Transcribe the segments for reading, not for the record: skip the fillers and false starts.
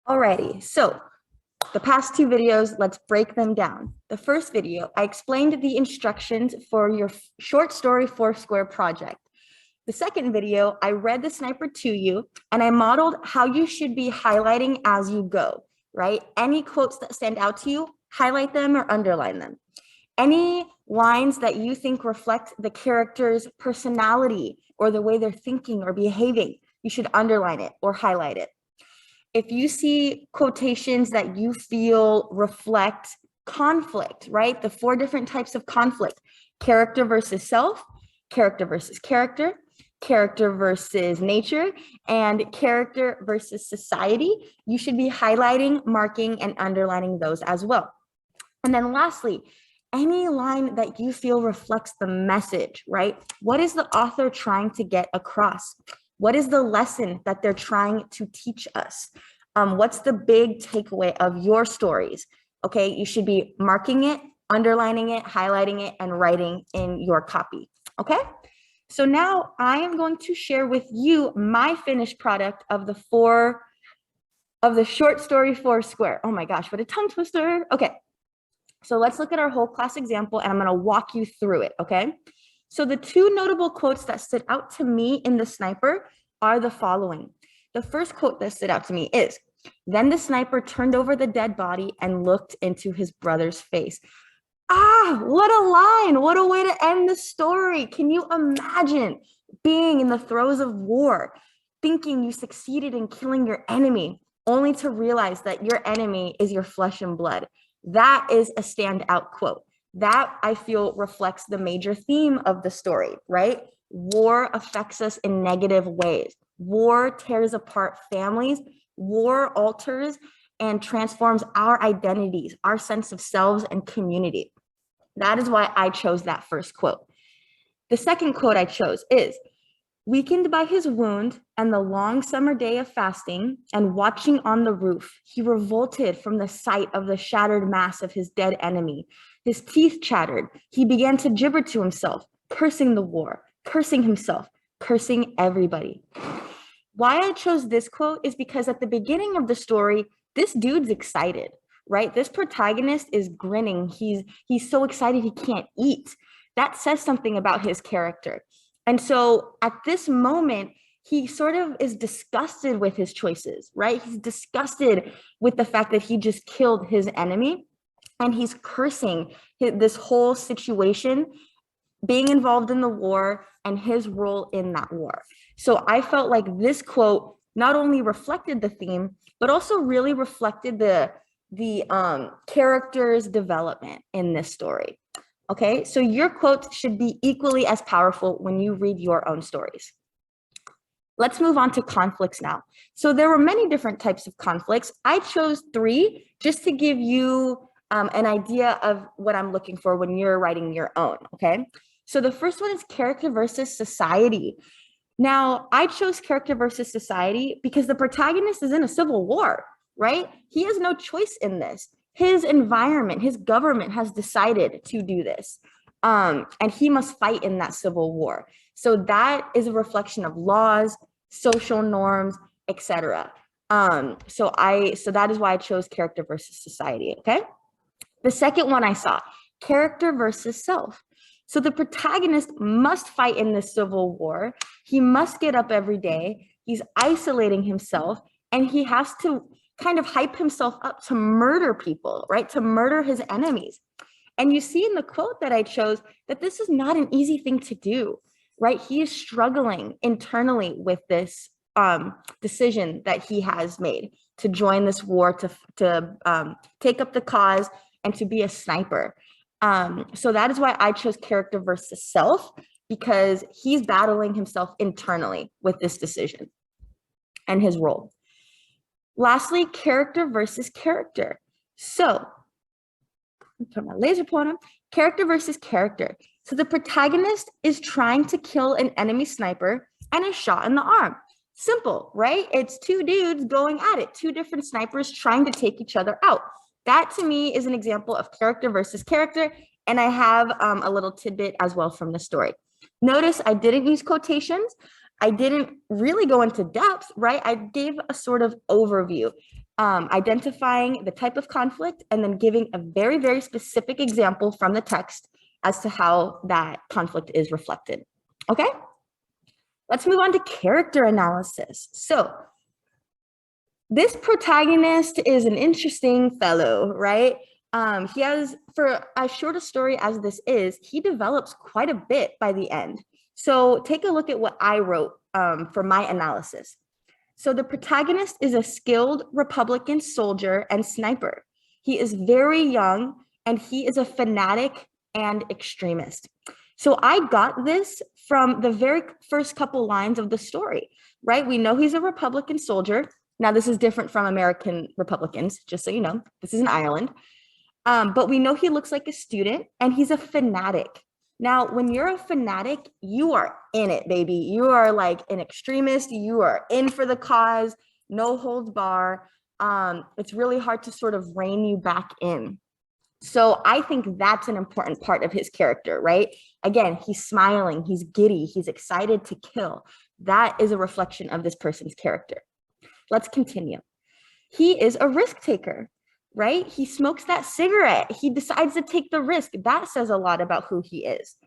Alrighty, so the past two videos, let's break them down. The first video, I explained the instructions for your short story Foursquare project. The second video, I read the sniper to you and I modeled how you should be highlighting as you go, right? Any quotes that stand out to you, highlight them or underline them. Any lines that you think reflect the character's personality or the way they're thinking or behaving, you should underline it or highlight it. If you see quotations that you feel reflect conflict, right? The four different types of conflict: character versus self, character versus character, character versus nature, and character versus society. You should be highlighting, marking, and underlining those as well. And then lastly, any line that you feel reflects the message, right? What is the author trying to get across? What is the lesson that they're trying to teach us? What's the big takeaway of your stories? Okay, you should be marking it, underlining it, highlighting it, and writing in your copy. Okay, so now I am going to share with you my finished product of the short story Foursquare. Oh my gosh, what a tongue twister. Okay, so let's look at our whole class example and I'm going to walk you through it, okay? So the two notable quotes that stood out to me in the sniper are the following. The first quote that stood out to me is, "Then the sniper turned over the dead body and looked into his brother's face." Ah, what a line. What a way to end the story. Can you imagine being in the throes of war, thinking you succeeded in killing your enemy, only to realize that your enemy is your flesh and blood? That is a standout quote. That I feel reflects the major theme of the story, right? War affects us in negative ways. War tears apart families. War alters and transforms our identities, our sense of selves and community. That is why I chose that first quote. The second quote I chose is, "Weakened by his wound and the long summer day of fasting and watching on the roof, he revolted from the sight of the shattered mass of his dead enemy. His teeth chattered. He began to gibber to himself, cursing the war, cursing himself, cursing everybody." Why I chose this quote is because at the beginning of the story, this dude's excited, right? This protagonist is grinning. He's so excited he can't eat. That says something about his character. And so at this moment, he sort of is disgusted with his choices, right? He's disgusted with the fact that he just killed his enemy, and he's cursing this whole situation, being involved in the war and his role in that war. So I felt like this quote not only reflected the theme, but also really reflected the character's development in this story. Okay, so your quotes should be equally as powerful when you read your own stories. Let's move on to conflicts now. So there were many different types of conflicts. I chose 3 just to give you an idea of what I'm looking for when you're writing your own, okay? So the first one is character versus society. Now, I chose character versus society because the protagonist is in a civil war, right? He has no choice in this. His environment, his government has decided to do this. And he must fight in that civil war. So that is a reflection of laws, social norms, etc. So that is why I chose character versus society, okay? The second one I saw, character versus self. So the protagonist must fight in this civil war. He must get up every day. He's isolating himself, and he has to kind of hype himself up to murder people, right? To murder his enemies. And you see in the quote that I chose that this is not an easy thing to do, right? He is struggling internally with this decision that he has made to join this war, to take up the cause, and to be a sniper. So that is why I chose character versus self, because he's battling himself internally with this decision and his role. Lastly, character versus character. So, put my laser pointer, character versus character. So the protagonist is trying to kill an enemy sniper and is shot in the arm. Simple, right? It's 2 dudes going at it, 2 different snipers trying to take each other out. That to me is an example of character versus character. And I have a little tidbit as well from the story. Notice I didn't use quotations. I didn't really go into depth, right? I gave a sort of overview, identifying the type of conflict and then giving a very, very specific example from the text as to how that conflict is reflected. Okay, let's move on to character analysis. So this protagonist is an interesting fellow, right? He has, for as short a story as this is, he develops quite a bit by the end. So take a look at what I wrote for my analysis. So the protagonist is a skilled Republican soldier and sniper. He is very young and he is a fanatic and extremist. So I got this from the very first couple lines of the story, right? We know he's a Republican soldier. Now, this is different from American Republicans, just so you know. This is in Ireland. But we know he looks like a student and he's a fanatic. Now, when you're a fanatic, you are in it, baby. You are like an extremist. You are in for the cause, no holds bar. It's really hard to sort of rein you back in. So I think that's an important part of his character, right? Again, he's smiling, he's giddy, he's excited to kill. That is a reflection of this person's character. Let's continue. He is a risk taker, right? He smokes that cigarette. He decides to take the risk. That says a lot about who he is.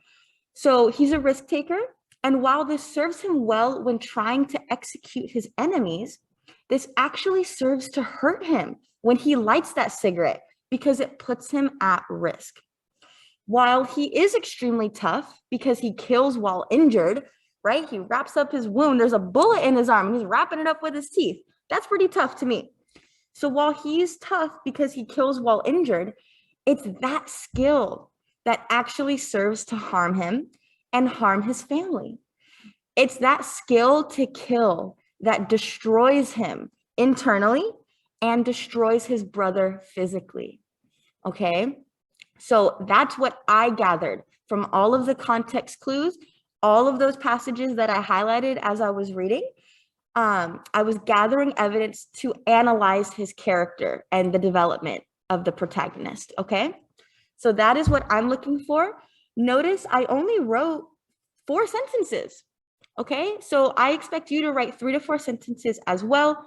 So he's a risk taker. And while this serves him well when trying to execute his enemies, this actually serves to hurt him when he lights that cigarette because it puts him at risk. While he is extremely tough because he kills while injured, right? He wraps up his wound. There's a bullet in his arm and he's wrapping it up with his teeth. That's pretty tough to me. So while he's tough because he kills while injured, it's that skill that actually serves to harm him and harm his family. It's that skill to kill that destroys him internally and destroys his brother physically. Okay? So that's what I gathered from all of the context clues, all of those passages that I highlighted as I was reading. I was gathering evidence to analyze his character and the development of the protagonist, okay? So that is what I'm looking for. Notice I only wrote 4 sentences, okay? So I expect you to write 3 to 4 sentences as well,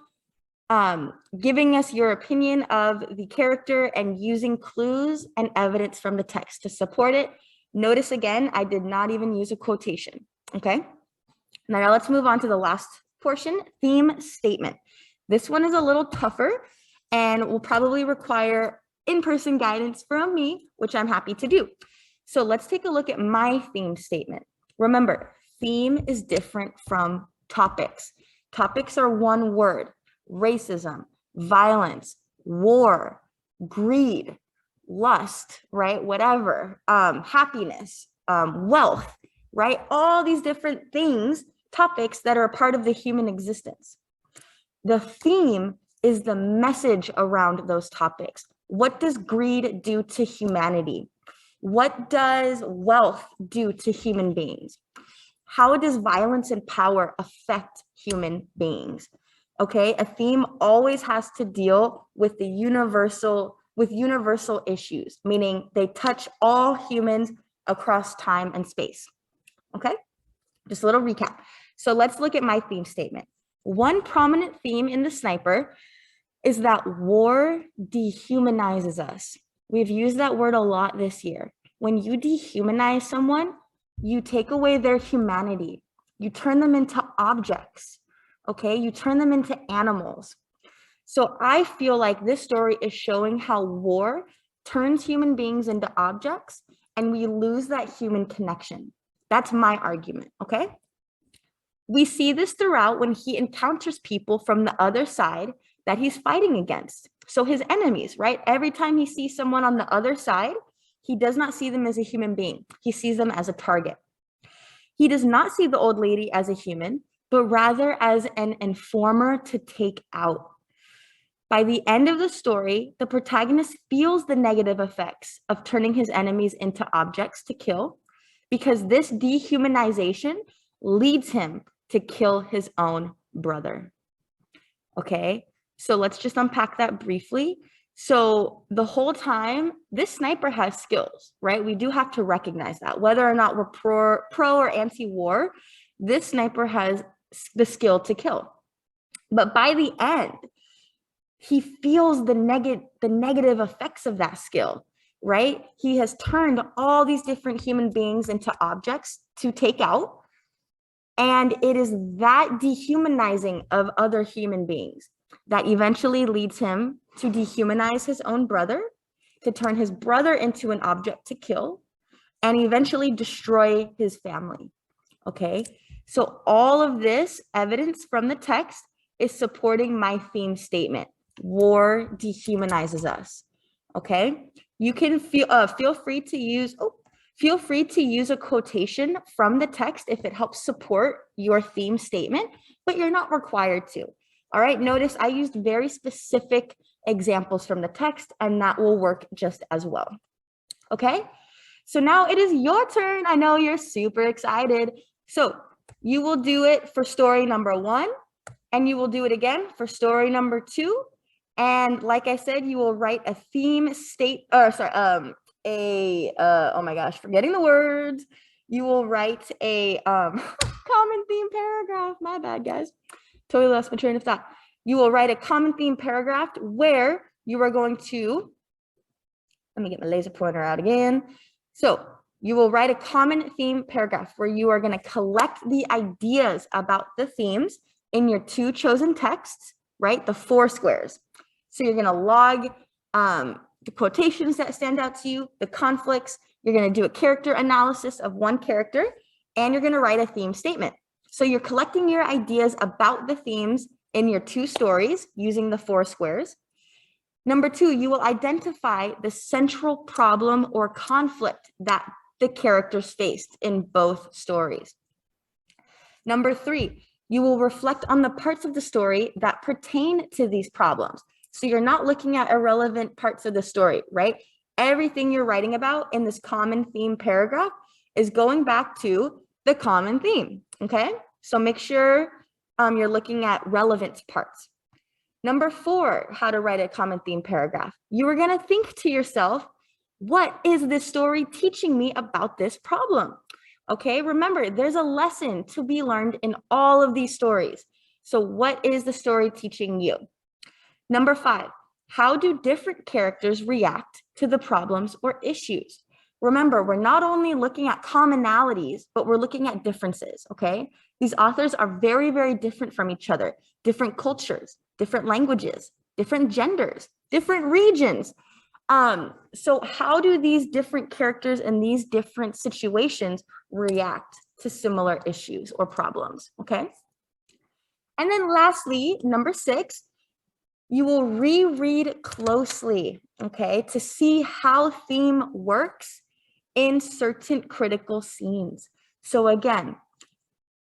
giving us your opinion of the character and using clues and evidence from the text to support it. Notice again, I did not even use a quotation, okay? Now let's move on to the last portion, theme statement. This one is a little tougher and will probably require in-person guidance from me, which I'm happy to do. So let's take a look at my theme statement. Remember, theme is different from topics. Topics are one word: racism, violence, war, greed, lust, right? Whatever, happiness, wealth, right? All these different things, topics that are a part of the human existence. The theme is the message around those topics. What does greed do to humanity? What does wealth do to human beings? How does violence and power affect human beings? Okay, a theme always has to deal with the universal issues, meaning they touch all humans across time and space. Okay, just a little recap. So let's look at my theme statement. One prominent theme in The Sniper is that war dehumanizes us. We've used that word a lot this year. When you dehumanize someone, you take away their humanity. You turn them into objects, okay? You turn them into animals. So I feel like this story is showing how war turns human beings into objects and we lose that human connection. That's my argument, okay? We see this throughout when he encounters people from the other side that he's fighting against. So his enemies, right? Every time he sees someone on the other side, he does not see them as a human being. He sees them as a target. He does not see the old lady as a human, but rather as an informer to take out. By the end of the story, the protagonist feels the negative effects of turning his enemies into objects to kill, because this dehumanization leads him to kill his own brother. Okay, so let's just unpack that briefly. So the whole time, this sniper has skills, right? We do have to recognize that. Whether or not we're pro or anti-war, this sniper has the skill to kill. But by the end, he feels the negative effects of that skill, right? He has turned all these different human beings into objects to take out. And it is that dehumanizing of other human beings that eventually leads him to dehumanize his own brother, to turn his brother into an object to kill, and eventually destroy his family. Okay, so all of this evidence from the text is supporting my theme statement. War dehumanizes us. Okay, you can feel free to use a quotation from the text if it helps support your theme statement, but you're not required to. All right, notice I used very specific examples from the text, and that will work just as well. Okay, so now it is your turn. I know you're super excited. So you will do it for story number 1, and you will do it again for story number 2. And like I said, you will write a theme oh my gosh, forgetting the words. You will write a common theme paragraph. My bad, guys. Totally lost my train of thought. You will write a common theme paragraph where you are going to, let me get my laser pointer out again. So you will write a common theme paragraph where you are going to collect the ideas about the themes in your 2 chosen texts, right? The 4 squares. So you're going to log the quotations that stand out to you, the conflicts. You're going to do a character analysis of one character, and you're going to write a theme statement. So you're collecting your ideas about the themes in your 2 stories using the 4 squares. Number 2, you will identify the central problem or conflict that the characters faced in both stories. Number 3, you will reflect on the parts of the story that pertain to these problems. So you're not looking at irrelevant parts of the story, right? Everything you're writing about in this common theme paragraph is going back to the common theme, okay? So make sure you're looking at relevant parts. Number 4, how to write a common theme paragraph. You are going to think to yourself, what is this story teaching me about this problem? Okay, remember, there's a lesson to be learned in all of these stories. So what is the story teaching you? Number 5, how do different characters react to the problems or issues? Remember, we're not only looking at commonalities, but we're looking at differences, okay? These authors are very, very different from each other, different cultures, different languages, different genders, different regions. So how do these different characters in these different situations react to similar issues or problems, okay? And then lastly, number 6, you will reread closely, okay, to see how theme works in certain critical scenes. So again,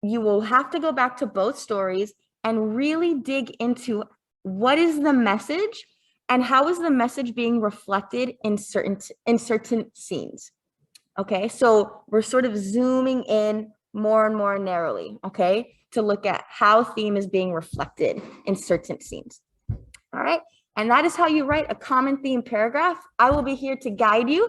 you will have to go back to both stories and really dig into what is the message and how is the message being reflected in certain scenes. Okay, so we're sort of zooming in more and more narrowly, okay, to look at how theme is being reflected in certain scenes. All right, and that is how you write a common theme paragraph. I will be here to guide you